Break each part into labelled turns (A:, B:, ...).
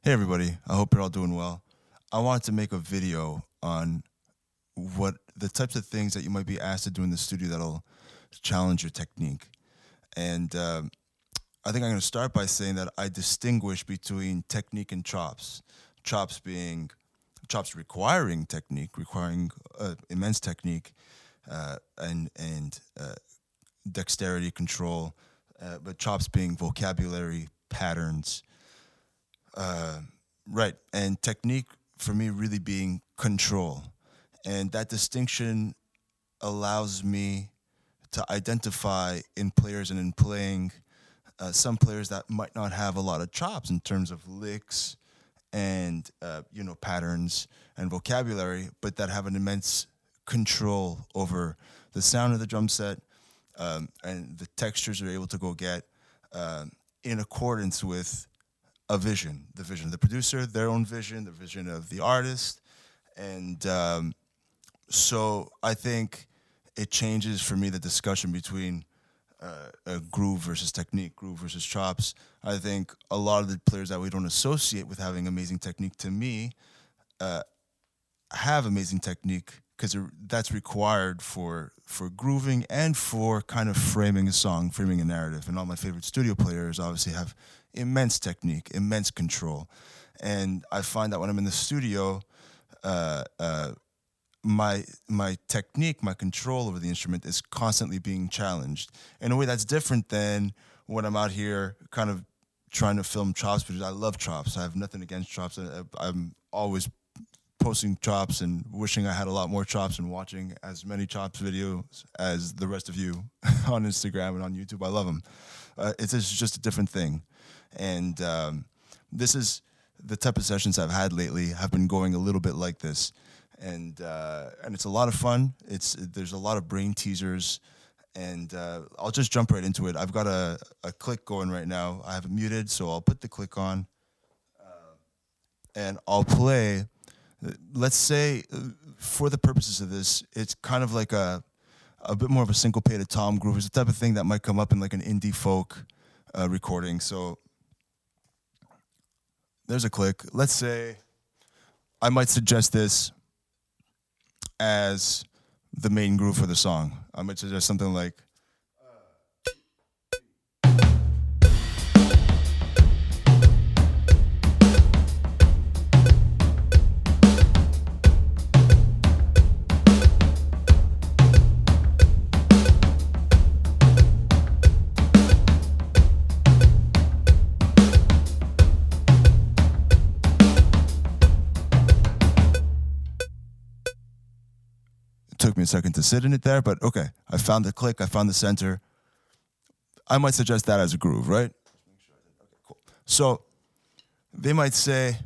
A: Hey everybody, I hope you're all doing well. I wanted to make a video on what the types of things that you might be asked to do in the studio that'll challenge your technique. And I think I'm going to start by saying that I distinguish between technique and chops. Chops being chops requiring technique, requiring immense technique and dexterity control, but chops being vocabulary, patterns. Right, and technique for me really being control. And that distinction allows me to identify in players and in playing some players that might not have a lot of chops in terms of licks and patterns and vocabulary, but that have an immense control over the sound of the drum set and the textures they're able to go get in accordance with a vision, the vision of the producer, their own vision, the vision of the artist. And so I think it changes for me the discussion between a groove versus technique, groove versus chops. I think a lot of the players that we don't associate with having amazing technique, to me, have amazing technique because that's required for grooving and for kind of framing a song, framing a narrative. And all my favorite studio players obviously have immense technique, immense control. And I find that when I'm in the studio, my technique, my control over the instrument is constantly being challenged in a way that's different than when I'm out here kind of trying to film chops, because I love chops. I have nothing against chops. I'm always posting chops and wishing I had a lot more chops and watching as many chops videos as the rest of you on Instagram and on YouTube. I love them. It's just a different thing. And this is the type of sessions I've had lately have been going a little bit like this. And it's a lot of fun. There's a lot of brain teasers, and I'll just jump right into it. I've got a click going right now. I have it muted, so I'll put the click on, and I'll play. Let's say, for the purposes of this, it's kind of like a bit more of a syncopated tom groove. It's the type of thing that might come up in like an indie folk recording. So there's a click. Let's say I might suggest this as the main groove for the song. I might suggest something like, took me a second to sit in it there, but okay, I found the click, I found the center. I might suggest that as a groove, right? Okay, cool. So they might say,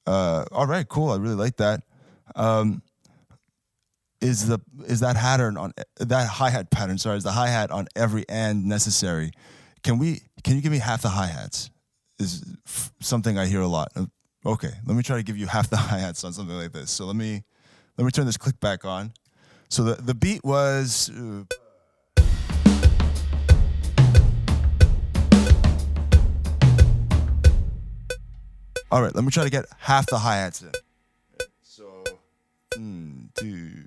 A: all right, cool, I really like that. Is that hi-hat pattern, sorry, is the hi-hat on every and necessary? Can you give me half the hi-hats? Is something I hear a lot. Okay, let me try to give you half the hi-hats on something like this. So let me turn this click back on. So the beat was all right, let me try to get half the hi-hats in. So 2.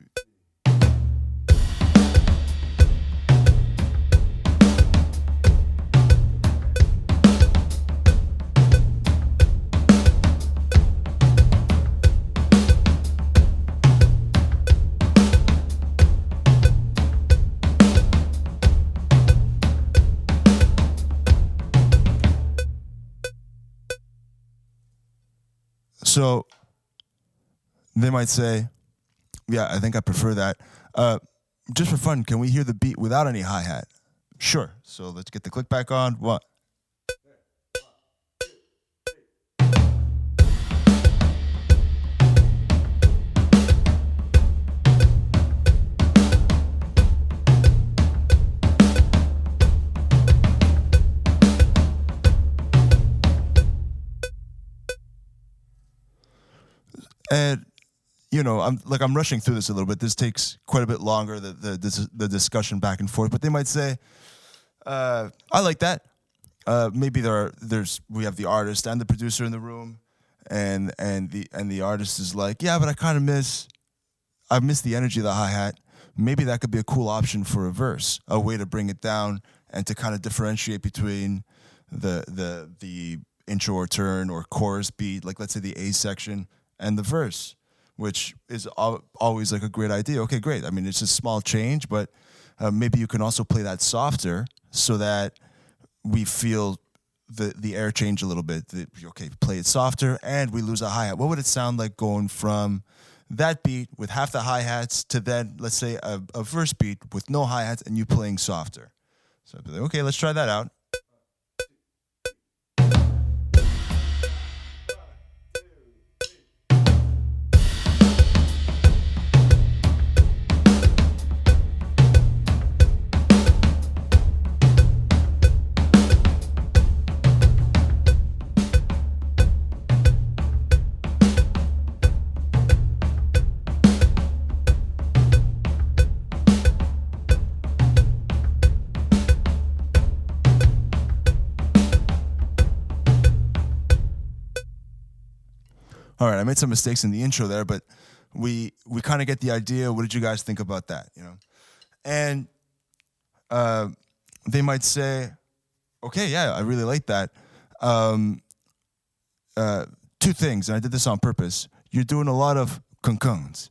A: So they might say, yeah, I think I prefer that. Just for fun, can we hear the beat without any hi-hat? Sure. So let's get the click back on. One. And I'm rushing through this a little bit. This takes quite a bit longer, the discussion back and forth. But they might say, I like that. Maybe we have the artist and the producer in the room. and the artist is like, yeah, but I miss the energy of the hi-hat. Maybe that could be a cool option for a verse, a way to bring it down and to kind of differentiate between the intro or turn or chorus beat, like let's say the A section, and the verse, which is always like a great idea. Okay, great. I mean, it's a small change, but maybe you can also play that softer so that we feel the air change a little bit. Okay, play it softer, and we lose a hi-hat. What would it sound like going from that beat with half the hi-hats to then, let's say, a verse beat with no hi-hats and you playing softer? So I'd be like, okay, let's try that out. All right, I made some mistakes in the intro there, but we kind of get the idea. What did you guys think about that? You know, and they might say, okay, yeah, I really like that. Two things, and I did this on purpose. You're doing a lot of kunkuns.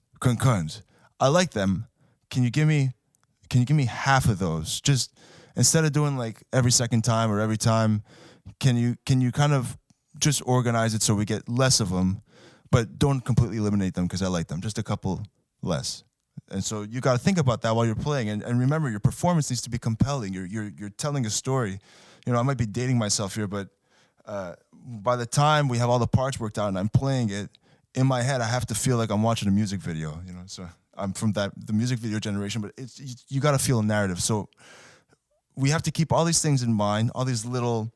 A: I like them. Can you give me half of those? Just instead of doing like every second time or every time, can you kind of just organize it so we get less of them, but don't completely eliminate them because I like them. Just a couple less. And so you got to think about that while you're playing, and remember, your performance needs to be compelling. You're telling a story. You know, I might be dating myself here, but by the time we have all the parts worked out and I'm playing it in my head, I have to feel like I'm watching a music video. You know, so I'm from the music video generation, but you got to feel a narrative. So we have to keep all these things in mind, all these little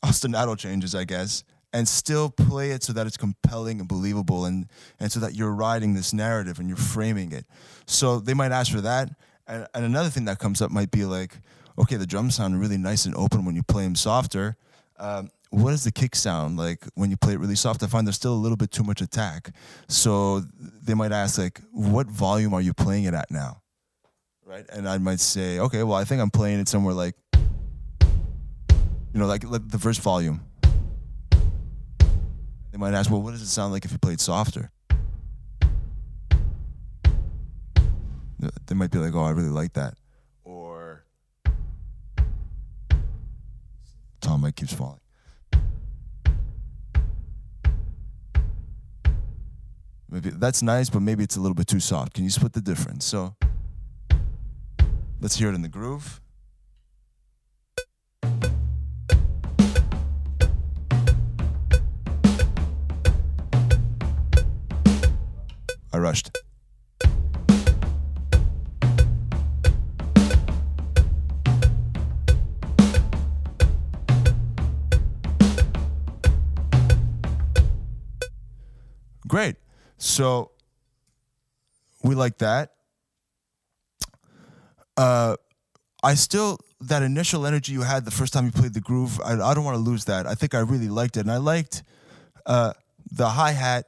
A: ostinato changes, I guess, and still play it so that it's compelling and believable, and so that you're riding this narrative and you're framing it. So they might ask for that. And another thing that comes up might be like, okay, the drums sound really nice and open when you play them softer. What does the kick sound like when you play it really soft? I find there's still a little bit too much attack. So they might ask, like, what volume are you playing it at now? Right? And I might say, okay, well, I think I'm playing it somewhere like, you know, like the verse volume. They might ask, well, what does it sound like if you played softer? They might be like, oh, I really like that. Or Tom mic keeps falling. Maybe that's nice, but maybe it's a little bit too soft. Can you split the difference? So let's hear it in the groove. I rushed. Great. So we like that. That initial energy you had the first time you played the groove, I don't want to lose that. I think I really liked it. And I liked the hi-hat.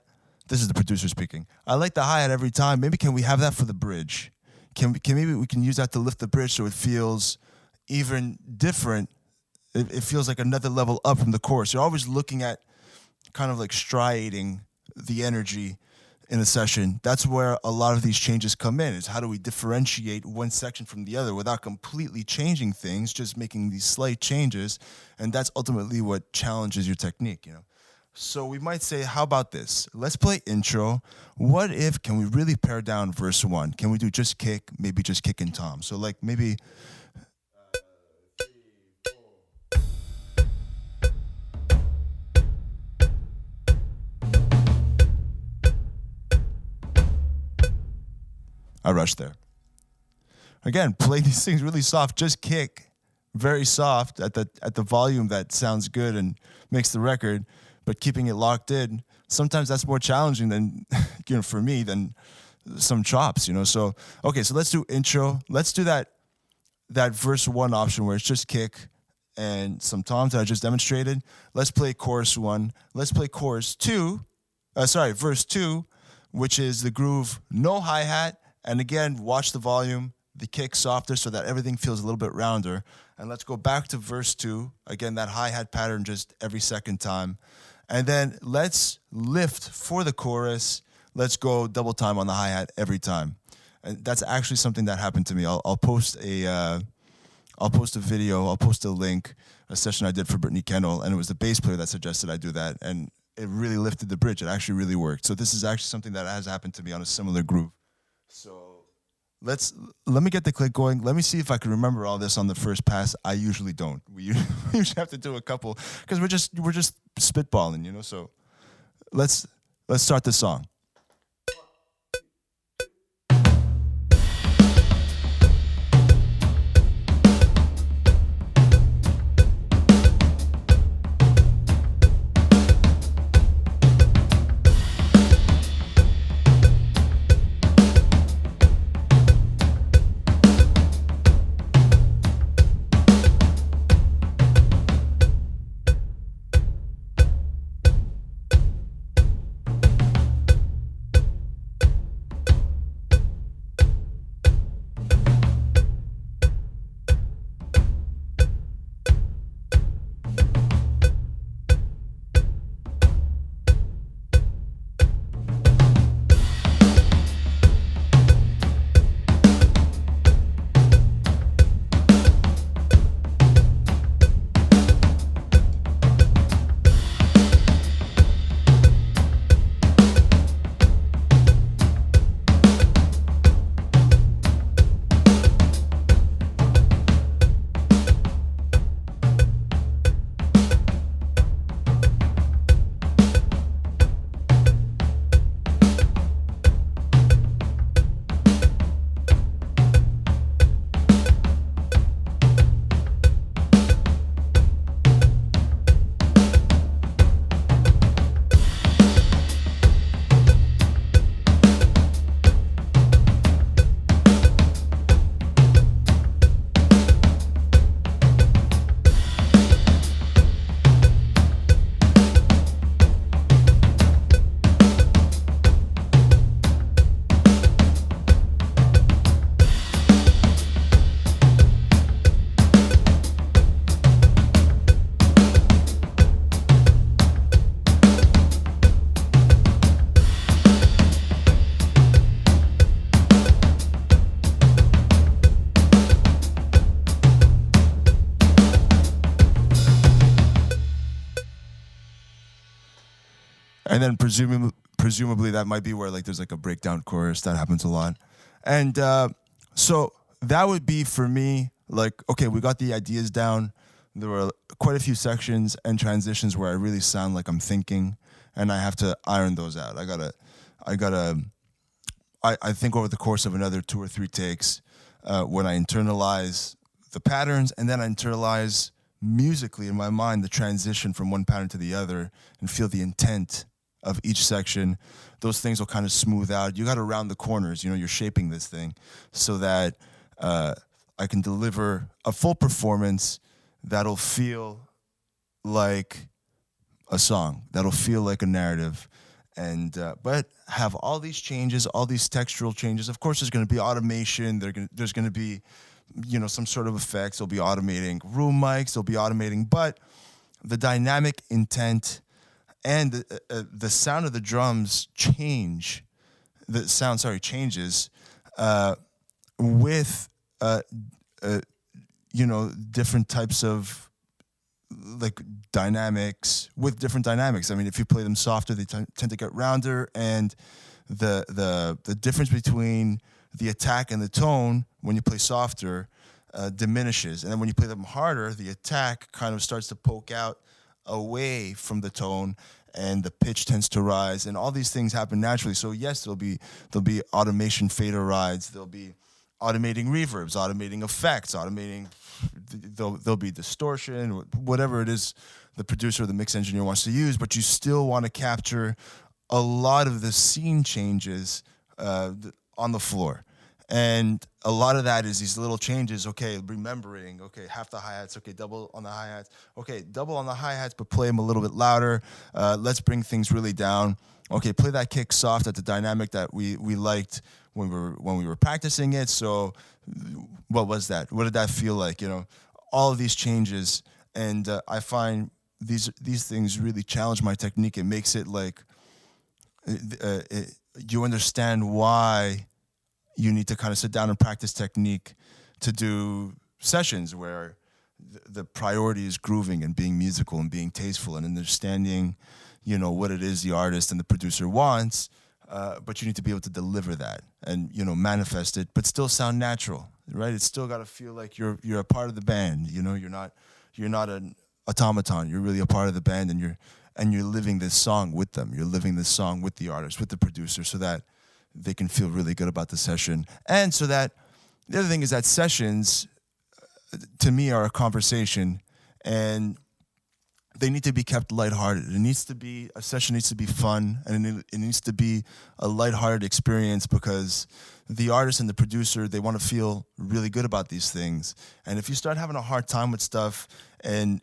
A: This is the producer speaking. I like the hi-hat every time. Maybe can we have that for the bridge? Maybe we can use that to lift the bridge so it feels even different. It feels like another level up from the chorus. You're always looking at kind of like striating the energy in a session. That's where a lot of these changes come in, is how do we differentiate one section from the other without completely changing things, just making these slight changes. And that's ultimately what challenges your technique, you know. So we might say, how about this? Let's play intro. What if, can we really pare down verse 1? Can we do just kick, maybe just kick and tom? So like maybe... 3, 4. I rushed there. Again, play these things really soft. Just kick very soft at the volume that sounds good and makes the record. But keeping it locked in, sometimes that's more challenging than, you know, for me, than some chops, you know. So, okay, so let's do intro. Let's do that verse 1 option where it's just kick. and some toms that I just demonstrated. Let's play chorus 1. Let's play chorus 2. Verse 2, which is the groove, no hi-hat. And again, watch the volume, the kick softer so that everything feels a little bit rounder. And let's go back to verse 2. Again, that hi-hat pattern just every second time. And then let's lift for the chorus. Let's go double time on the hi-hat every time. And that's actually something that happened to me. I'll post a video, I'll post a link, a session I did for Brittany Kendall, and it was the bass player that suggested I do that. And it really lifted the bridge. It actually really worked. So this is actually something that has happened to me on a similar groove. So let me get the click going. Let me see if I can remember all this on the first pass. I usually don't. We usually have to do a couple because we're just spitballing, you know. So let's start the song. And then presumably that might be where like there's like a breakdown chorus. That happens a lot. And so that would be for me like, okay, we got the ideas down. There were quite a few sections and transitions where I really sound like I'm thinking, and I have to iron those out. I think over the course of another 2 or 3 takes, when I internalize the patterns and then I internalize musically in my mind the transition from one pattern to the other and feel the intent of each section, those things will kind of smooth out. You got to round the corners, you know, you're shaping this thing so that I can deliver a full performance that'll feel like a song, that'll feel like a narrative, and but have all these changes, all these textural changes. Of course, there's going to be automation. There's going to be, you know, some sort of effects. They'll be automating room mics. They'll be automating, but the dynamic intent and the sound of the drums changes with you know, different types of like dynamics with different dynamics. I mean, if you play them softer, they tend to get rounder, and the difference between the attack and the tone when you play softer diminishes, and then when you play them harder, the attack kind of starts to poke out away from the tone, and the pitch tends to rise, and all these things happen naturally. So yes, there'll be automation fader rides, there'll be automating reverbs, automating effects, there'll be distortion, whatever it is the producer or the mix engineer wants to use, but you still want to capture a lot of the scene changes on the floor. And a lot of that is these little changes. Okay, remembering. Okay, half the hi-hats. Okay, double on the hi-hats. Okay, double on the hi-hats, but play them a little bit louder. Let's bring things really down. Okay, play that kick soft at the dynamic that we liked when we were practicing it. So, what was that? What did that feel like? You know, all of these changes, and I find these things really challenge my technique. It makes it like you understand why you need to kind of sit down and practice technique to do sessions where the priority is grooving and being musical and being tasteful and understanding, you know, what it is the artist and the producer wants. But you need to be able to deliver that and, you know, manifest it, but still sound natural, right? It's still got to feel like you're a part of the band. You know, you're not an automaton. You're really a part of the band, and you're living this song with them. You're living this song with the artist, with the producer, so that they can feel really good about the session. And so that the other thing is that sessions, to me, are a conversation, and they need to be kept lighthearted. A session needs to be fun, and it needs to be a lighthearted experience, because the artist and the producer, they want to feel really good about these things. And if you start having a hard time with stuff, and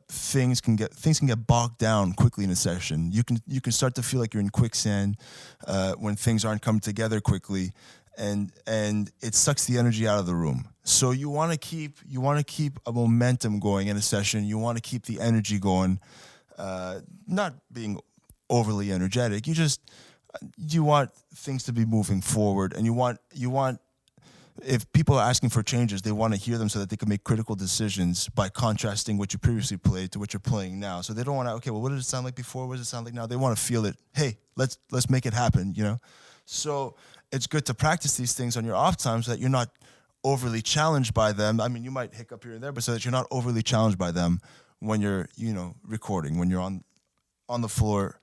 A: things can get bogged down quickly in a session. You can start to feel like you're in quicksand when things aren't coming together quickly, and it sucks the energy out of the room. So you want to keep a momentum going in a session. You want to keep the energy going, not being overly energetic. You want things to be moving forward, and you want if people are asking for changes, they want to hear them so that they can make critical decisions by contrasting what you previously played to what you're playing now. So they don't want to, okay, well, what did it sound like before? What does it sound like now? They want to feel it. Hey, let's make it happen, you know? So it's good to practice these things on your off time so that you're not overly challenged by them. I mean, you might hiccup here and there, but so that you're not overly challenged by them when you're, you know, recording, when you're on the floor,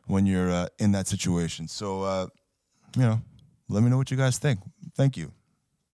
A: when you're in that situation. So, you know, let me know what you guys think. Thank you.